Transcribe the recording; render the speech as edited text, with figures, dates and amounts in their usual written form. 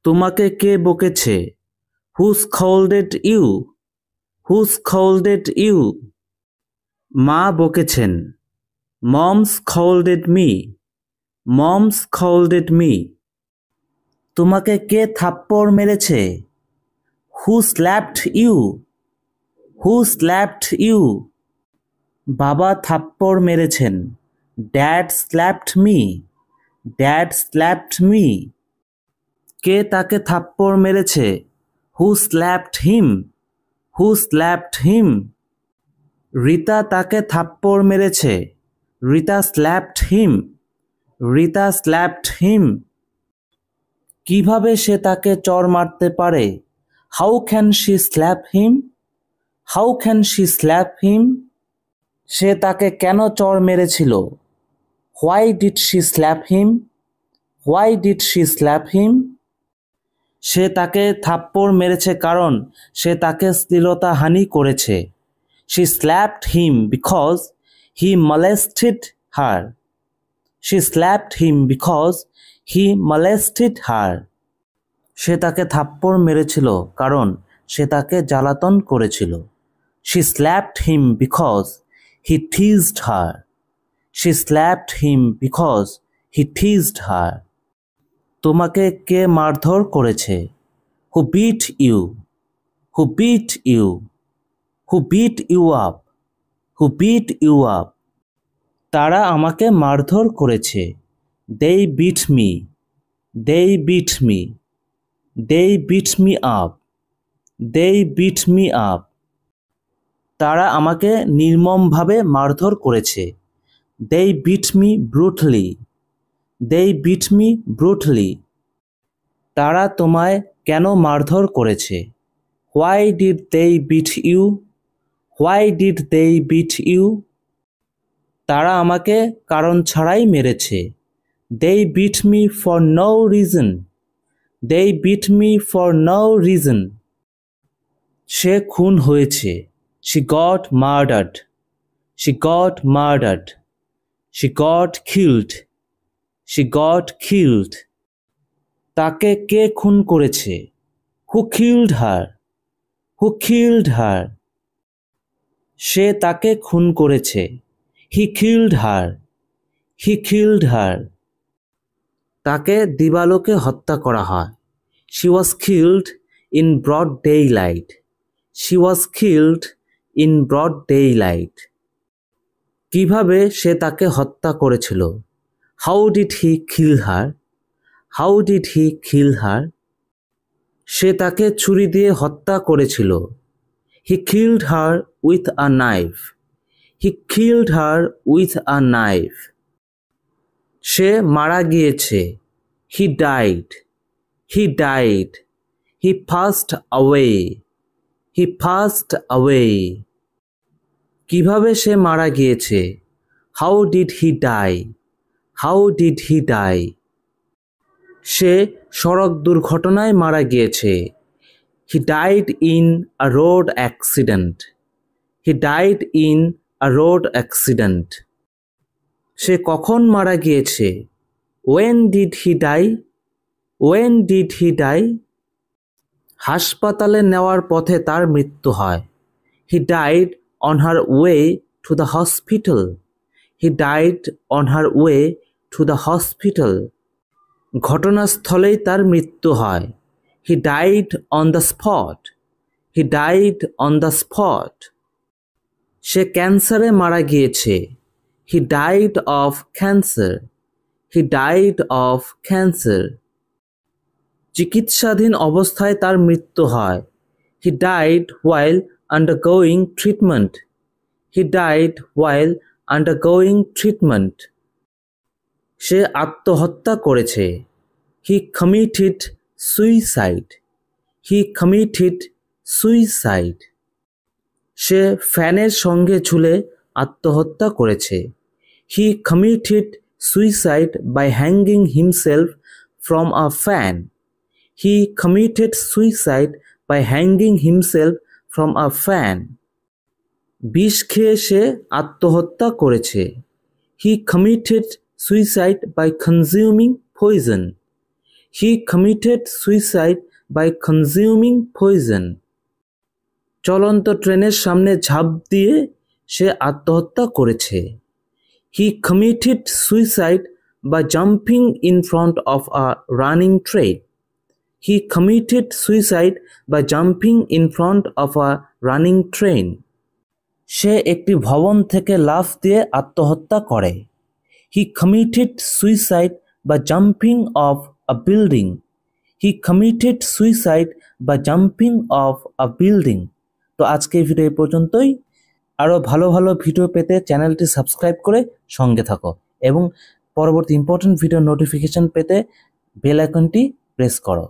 তোমাকে কে বকেছে? হু স্কল্ডেড you? Who স্কল্ডেড you? মা বকেছেন। মম স্কল্ডেড me. মম স্কল্ডেড me. তোমাকে কে থাপ্পড় মেরেছে? Who slapped you? Who slapped you? বাবা থাপ্পড় মেরেছেন। Dad slapped me. Dad slapped me. কে তাকে থাপ্পড় মেরেছে? Who slapped him? Who slapped him? Rita তাকে থাপ্পড় মেরেছে। Rita slapped him. Rita slapped him. কিভাবে সে তাকে চড় মারতে পারে? How can she slap him? How can she slap him? সে তাকে কেন চড় মেরেছিল? Why did she slap him? Why did she slap him? সে তাকে থাপ্পড় মেরেছে কারণ সে তাকে শ্লীলতাহানি করেছে। She slapped him because he molested her. She slapped him because he molested her. সে তাকে থাপ্পড় মেরেছিল কারণ সে তাকে জ্বালাতন করেছিল। She slapped him because he teased her. She slapped him because he teased her. তোমাকে কে মারধর করেছে? Who beat you? Who beat you? Who beat you up? Who beat you up? তারা আমাকে মারধর করেছে। They beat me. They beat me. They beat me up. They beat me up. তারা আমাকে নির্মমভাবে মারধর করেছে। They beat me brutally. They beat me brutally. তারা তোমায় কেন মারধর করেছে? Why did they beat you? Why did they beat you? তারা আমাকে কারণ ছাড়াই মেরেছে। They beat me for no reason. They beat me for no reason. সে খুন হয়েছে। She got murdered. She got murdered. She got killed. She got killed. তাকে কে খুন করেছে? Who killed her? Who killed her? সে তাকে খুন করেছে। He killed her. He killed her. তাকে দিবালোকে হত্যা করা হয়। She was killed in broad daylight. She was killed in broad daylight. কিভাবে সে তাকে হত্যা করেছিল? How did he kill her? How did he kill her? সে তাকে ছুরি দিয়ে হত্যা করেছিল। He killed her with a knife. He killed her with a knife. সে মারা গিয়েছে। He died. He died. He passed away. He passed away. কিভাবে সে মারা গিয়েছে? How did he die? How did he die? সে সড়ক দুর্ঘটনায় মারা গিয়েছে। He died in a road accident. He died in a road accident. সে কখন মারা গিয়েছে? When did he die? When did he die? হাসপাতালে নেওয়ার পথে তার মৃত্যু হয়। He died on her way to the hospital. He died on her way to the hospital. ঘটনাস্থলেই তার মৃত্যু হয়। He died on the spot. He died on the spot. সে ক্যান্সারে মারা গিয়েছে। He died of cancer. He died of cancer. চিকিৎসাধীন অবস্থায় তার মৃত্যু হয়। He died while undergoing treatment. He died while undergoing treatment. সে আত্মহত্যা করেছে। He committed suicide. He committed suicide. সে ফ্যানের সঙ্গে ঝুলে আত্মহত্যা করেছে। He committed suicide by hanging himself from a fan. He committed suicide by hanging himself from a fan. বিষ খেয়ে সে আত্মহত্যা করেছে। He committed suicide by consuming poison. He committed suicide by consuming poison. চলন্ত ট্রেনের সামনে ঝাঁপ দিয়ে সে আত্মহত্যা করেছে। He committed suicide by jumping in front of a running train. He committed suicide by jumping in front of a running train. সে একটি ভবন থেকে লাফ দিয়ে আত্মহত্যা করে। He committed suicide by jumping off a building. He committed suicide by jumping off a building. তো আজকে ভিডিও এই পর্যন্তই। আরও ভালো ভালো ভিডিও পেতে চ্যানেলটি সাবস্ক্রাইব করে সঙ্গে থাকো এবং পরবর্তী ইম্পর্টেন্ট ভিডিও নোটিফিকেশন পেতে বেল আইকনটি প্রেস করো।